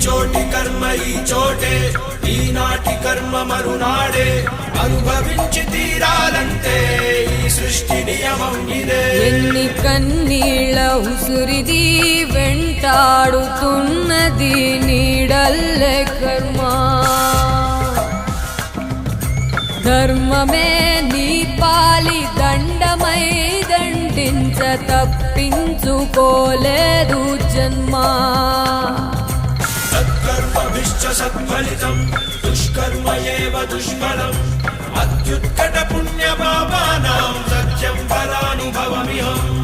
చోటి కర్మ ఈ చోటే, ఈనాటి కర్మ మరునాడే, అనుభవించి తీరాలంటే ఈ సృష్టి నియమం ఇదే. ఎన్ని కన్నీళ్ళ ఉసురిది వెంటాడుతున్నది నీడల్లే కర్మ. ధర్మమే నీ పాలి దండమై దండించ తప్పించుకోలేదు జన్మ. సత్కర్మభిశ్చ సత్ఫలితం, దుష్కర్మ ఏవ దుష్ఫలం. అత్యుత్కట పుణ్య పాపానాం సత్యం ఫలానుభవమిహం.